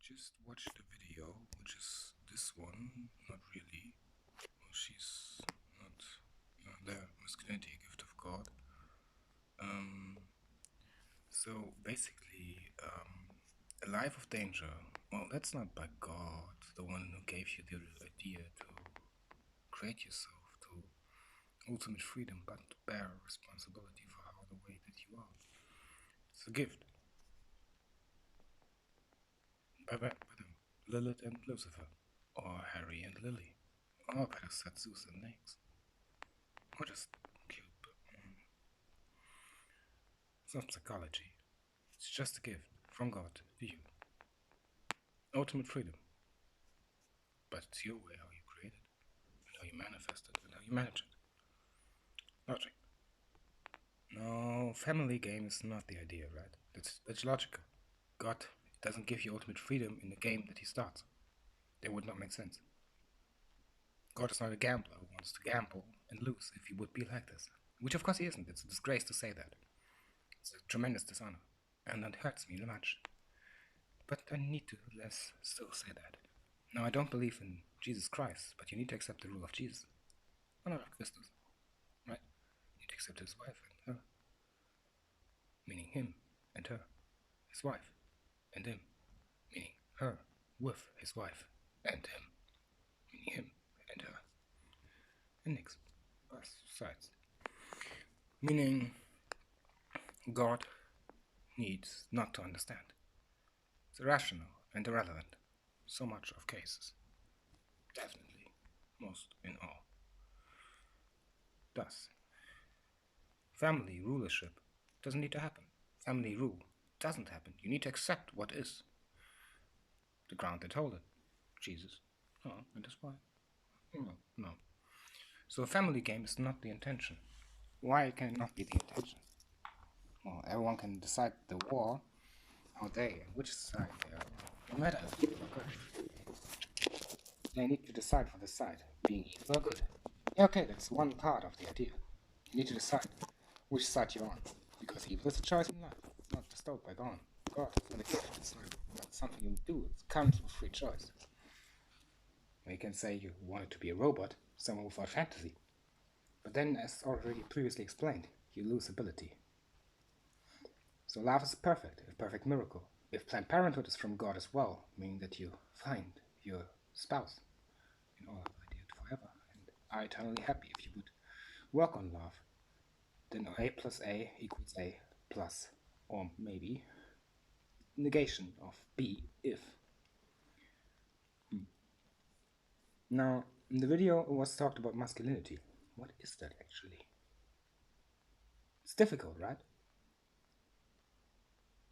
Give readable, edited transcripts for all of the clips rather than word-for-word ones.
just watched the video, which is this one. Not really. Well, she's not the masculinity gift of God. Um, so basically, a life of danger. Well, that's not by God, the one who gave you the idea to create yourself, to ultimate freedom, but to bear responsibility for how the way that you are. It's a gift by them, Lilith and Lucifer, or Harry and Lily, or better said, Zeus and Nyx, or just cute. But, it's not psychology. It's just a gift from God to you. Ultimate freedom. But it's your way how you create it, and how you manifest it, and how you manage it. Logic. No, family game is not the idea, right? That's logical. God doesn't give you ultimate freedom in the game that he starts. That would not make sense. God is not a gambler who wants to gamble and lose if he would be like this. Which of course he isn't. It's a disgrace to say that. It's a tremendous dishonor. And that hurts me much. But I need to still say that. Now I don't believe in Jesus Christ, but you need to accept the rule of Jesus. Not of Christus. Right? You need to accept his wife and her. Meaning him and her. His wife and him. Meaning her with his wife and him. Meaning him and her. And Nyx. Both sides. Meaning God needs not to understand. It's irrational and irrelevant. So much of cases. Definitely. Most in all. Thus, family rulership doesn't need to happen. Family rule doesn't happen. You need to accept what is. The ground that hold it. Jesus. Oh, and that's why. No. So a family game is not the intention. Why can it not be the intention? Well, everyone can decide the war how they, which side they are. No matter. They need to decide for the side, being evil or good. Yeah, okay, that's one part of the idea. You need to decide which side you're on, because evil is a choice in life, not bestowed by God. God is not a gift, it's not something you do, it comes with free choice. You can say you wanted to be a robot, someone without fantasy. But then, as already previously explained, you lose ability. So love is perfect, a perfect miracle. If Planned Parenthood is from God as well, meaning that you find your spouse in all of ideas forever, and are eternally happy if you would work on love, then A plus A equals A plus, or maybe, negation of B if. Now, in the video it was talked about masculinity. What is that actually? It's difficult, right?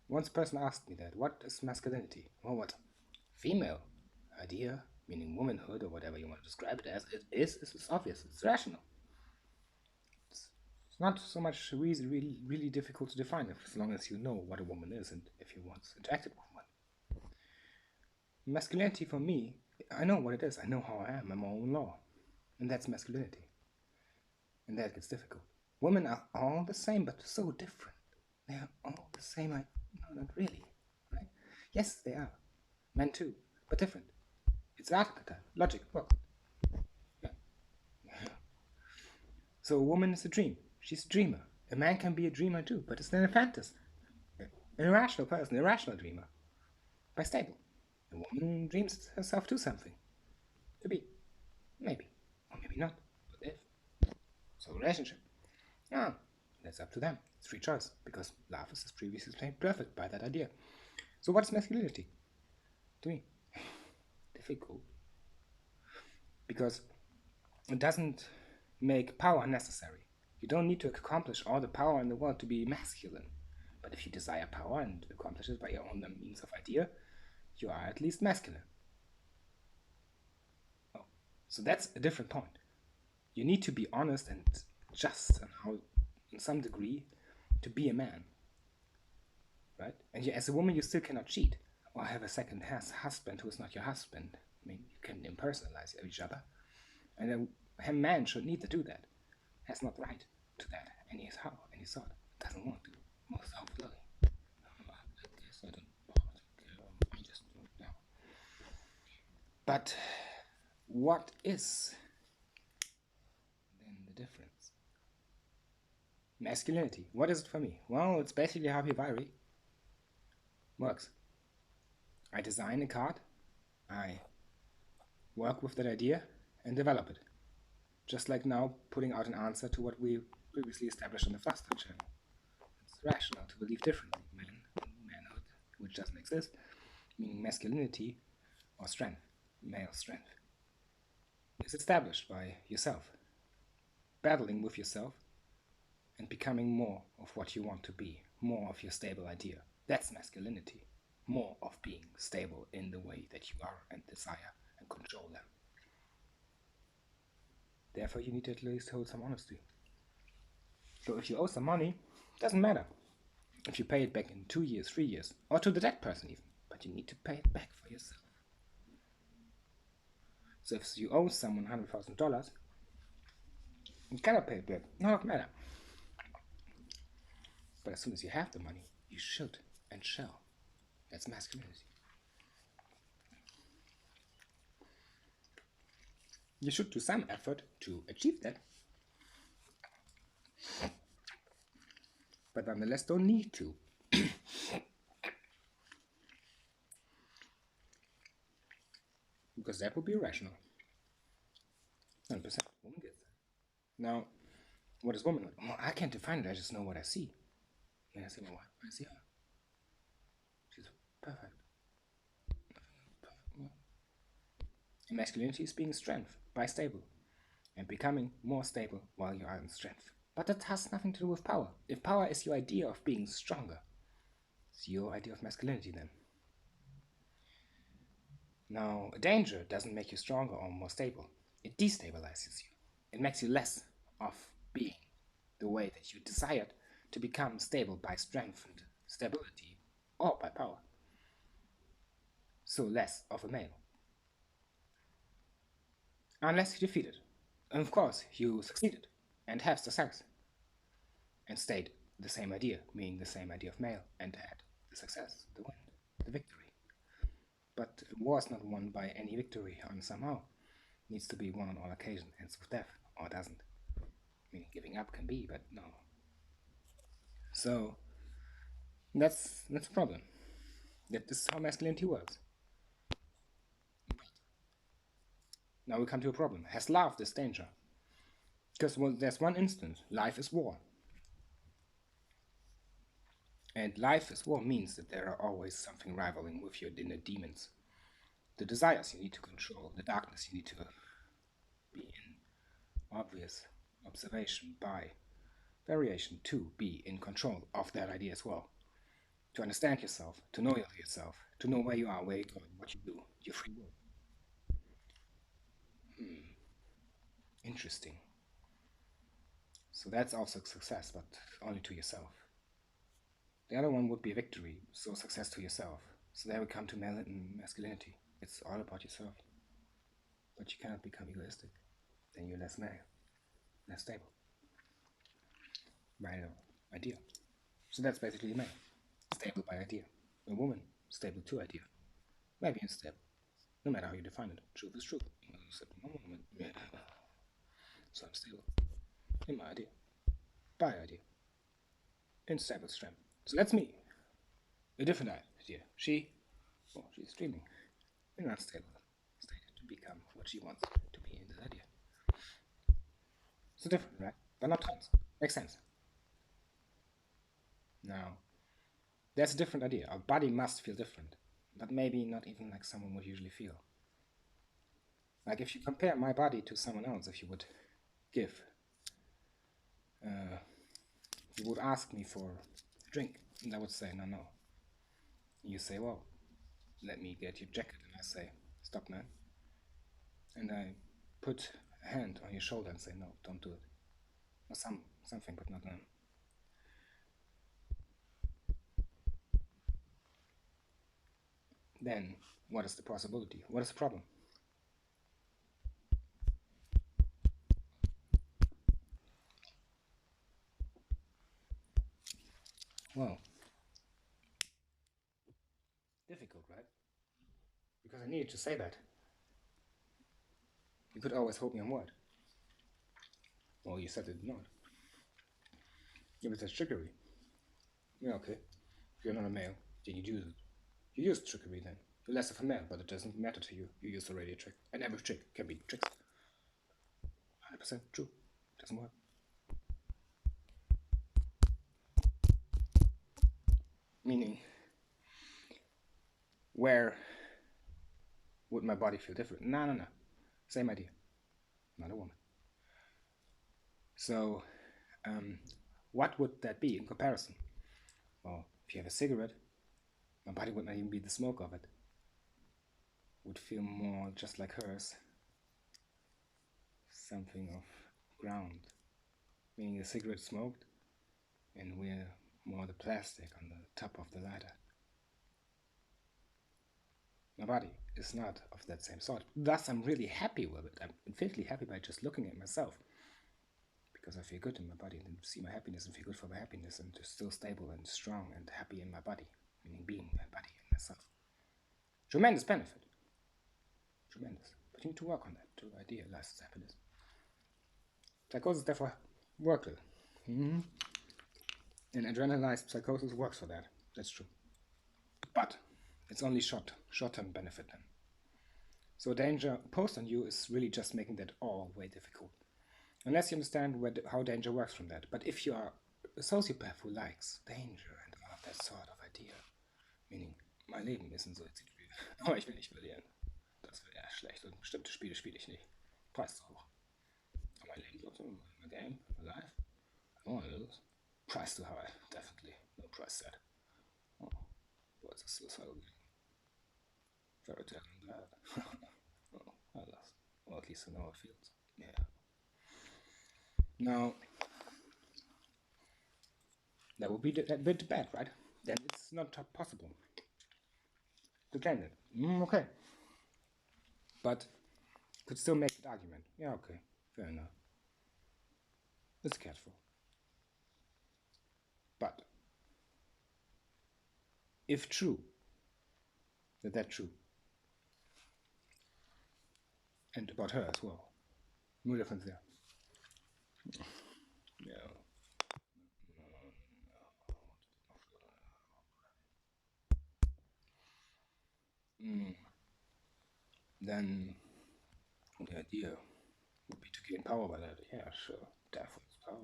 Once a person asked me that, what is masculinity? Well, what? Female idea, meaning womanhood or whatever you want to describe it as, it's obvious, it's rational. It's not so much really difficult to define as long as you know what a woman is and if you once interacted with one. Masculinity for me, I know what it is, I know how I am, I'm my own law. And that's masculinity. And that gets difficult. Women are all the same, but so different. They are all the same, no, not really, right? Yes, they are. Men too, but different. It's archetype, logic, look. Yeah. So a woman is a dream. She's a dreamer. A man can be a dreamer too, but it's then a fantasy. An irrational person, a rational dreamer. Bistable. A woman dreams herself to something. To be. Maybe. Or maybe not. But if. So relationship. Yeah. That's up to them. It's free choice. Because love is, as previously explained, perfect by that idea. So what's masculinity? To me. Difficult. Because it doesn't make power necessary. You don't need to accomplish all the power in the world to be masculine. But if you desire power and accomplish it by your own means of idea, you are at least masculine. Oh, so that's a different point. You need to be honest and just and how, in some degree, to be a man. Right? And as a woman, you still cannot cheat or have a second husband who is not your husband. I mean, you can impersonalize each other. And a man should need to do that. Has not right to that any sort. Doesn't want to. Most self-loving. I guess I don't. I just don't know. But what is then the difference? Masculinity. What is it for me? Well, it's basically how Hivari works. I design a card, I work with that idea and develop it. Just like now putting out an answer to what we previously established on the Fluster channel. It's rational to believe differently. Manhood, which doesn't exist, meaning masculinity or strength, male strength, is established by yourself, battling with yourself and becoming more of what you want to be, more of your stable idea. That's masculinity, more of being stable in the way that you are and desire and control them. Therefore, you need to at least hold some honesty. So if you owe some money, doesn't matter if you pay it back in 2 years, 3 years, or to the dead person even, but you need to pay it back for yourself. So if you owe someone $100,000, you cannot pay it back. Not matter. But as soon as you have the money, you should and shall. That's masculinity. You should do some effort to achieve that, but nonetheless don't need to. Because that would be irrational. 100% woman gets that. Now, what is womanhood? Well, I can't define it, I just know what I see. When I see my wife, I see her. She's perfect. And masculinity is being strength by stable and becoming more stable while you are in strength. But that has nothing to do with power. If power is your idea of being stronger, it's your idea of masculinity then. Now, danger doesn't make you stronger or more stable. It destabilizes you. It makes you less of being the way that you desired to become stable by strength and stability or by power. So less of a male. Unless you defeat it. And of course, you succeeded and have success and stayed the same idea, meaning the same idea of male, and had the success, the win, the victory. But war is not won by any victory on somehow. It needs to be won on all occasions, ends with death, or doesn't. Meaning giving up can be, but no. So that's a problem. That is how masculinity works. Now we come to a problem. Has love this danger? Because well, there's one instance. Life is war. And life is war means that there are always something rivaling with your inner demons. The desires you need to control, the darkness you need to be in obvious observation by variation to be in control of that idea as well. To understand yourself, to know yourself, to know where you are, where you go, what you do, your free will. Interesting. So that's also success, but only to yourself. The other one would be victory, so success to yourself. So there we come to masculinity. It's all about yourself. But you cannot become egoistic. Then you're less male, less stable. By idea. So that's basically male. Stable by idea. A woman, stable to idea. Maybe unstable. No matter how you define it. Truth is truth. So I'm stable. In my idea. By idea. In stable strength. So that's me. A different idea. She's dreaming in an unstable state to become what she wants to be in this idea. So different, right? But not tons. Makes sense. Now, there's a different idea. Our body must feel different, but maybe not even like someone would usually feel. Like if you compare my body to someone else, if you would give, you would ask me for a drink, and I would say, no, no. You say, well, let me get your jacket, and I say, stop, man. And I put a hand on your shoulder and say, no, don't do it. Or something, but not none. Then, what is the possibility? What is the problem? Well, difficult, right? Because I needed to say that. You could always hold me on word. Well, you said it not. It was just trickery. Yeah, okay. If you're not a male, then you use it. You use trickery then. You're less of a male, but it doesn't matter to you. You use already a trick. And every trick can be tricks. 100% true. Doesn't work. Meaning, where would my body feel different? No. Same idea. Not a woman. So, what would that be in comparison? Well, if you have a cigarette, my body would not even be the smoke of it. Would feel more just like hers. Something of ground. Meaning a cigarette smoked, and we're more the plastic on the top of the lighter. My body is not of that same sort. Thus, I'm really happy with it. I'm infinitely happy by just looking at myself. Because I feel good in my body and see my happiness and feel good for my happiness and just still stable and strong and happy in my body. Meaning being my body and myself. Tremendous benefit. Tremendous. But you need to work on that to idealize happiness. Psychosis therefore works with it. And adrenalized psychosis works for that. That's true. But it's only short-term benefit then. So danger posed on you is really just making that all way difficult. Unless you understand how danger works from that. But if you are a sociopath who likes danger and all of that sort of idea, meaning, mein Leben ist ein Suizidspiel, aber ich will nicht verlieren. Das wäre ja schlecht und bestimmte Spiele spiele ich nicht. Preis zu hoch. Aber mein Leben trotzdem, my game, my life, I don't want to lose. Price too high, definitely. No price set. Oh, what's a suicidal game? Fairy tale and that. Oh, I lost. Well, at least I know how it feels. Yeah. Now, that would be a bit bad, right? Then it's not possible to claim it. Okay. But could still make that argument. Yeah, okay. Fair enough. It's careful. But if true, that's true. And about her as well. No difference there. Yeah. Then the idea would be to gain power by that. Yeah, sure. Death is power.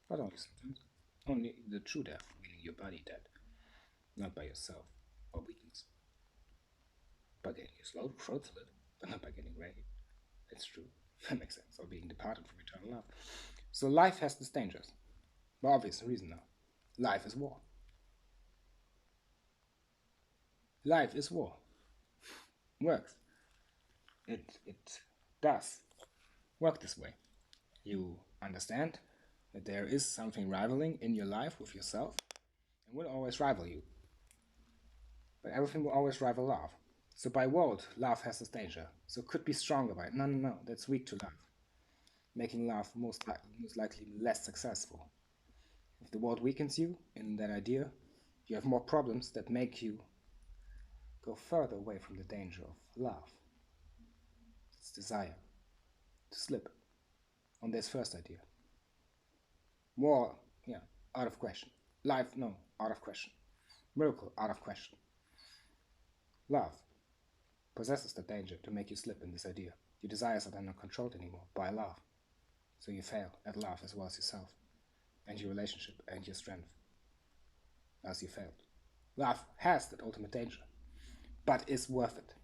But only sometimes. Only the true death, meaning your body dead. Not by yourself or weakness. By getting your throat slit, but not by getting raped. That's true. That makes sense. Or being departed from eternal love. So life has its dangers. For obvious reason now. Life is war. Life is war. Works. It does work this way. You understand that there is something rivaling in your life with yourself and will always rival you. But everything will always rival love. So by world, love has its danger. So it could be stronger by it. No, that's weak to love. Making love most likely less successful. If the world weakens you in that idea, you have more problems that make you go further away from the danger of love. It's desire to slip on this first idea. War, yeah, out of question. Life, no, out of question. Miracle, out of question. Love possesses the danger to make you slip in this idea. Your desires are then not controlled anymore by love. So you fail at love as well as yourself, and your relationship, and your strength, as you failed. Love has that ultimate danger, but is worth it.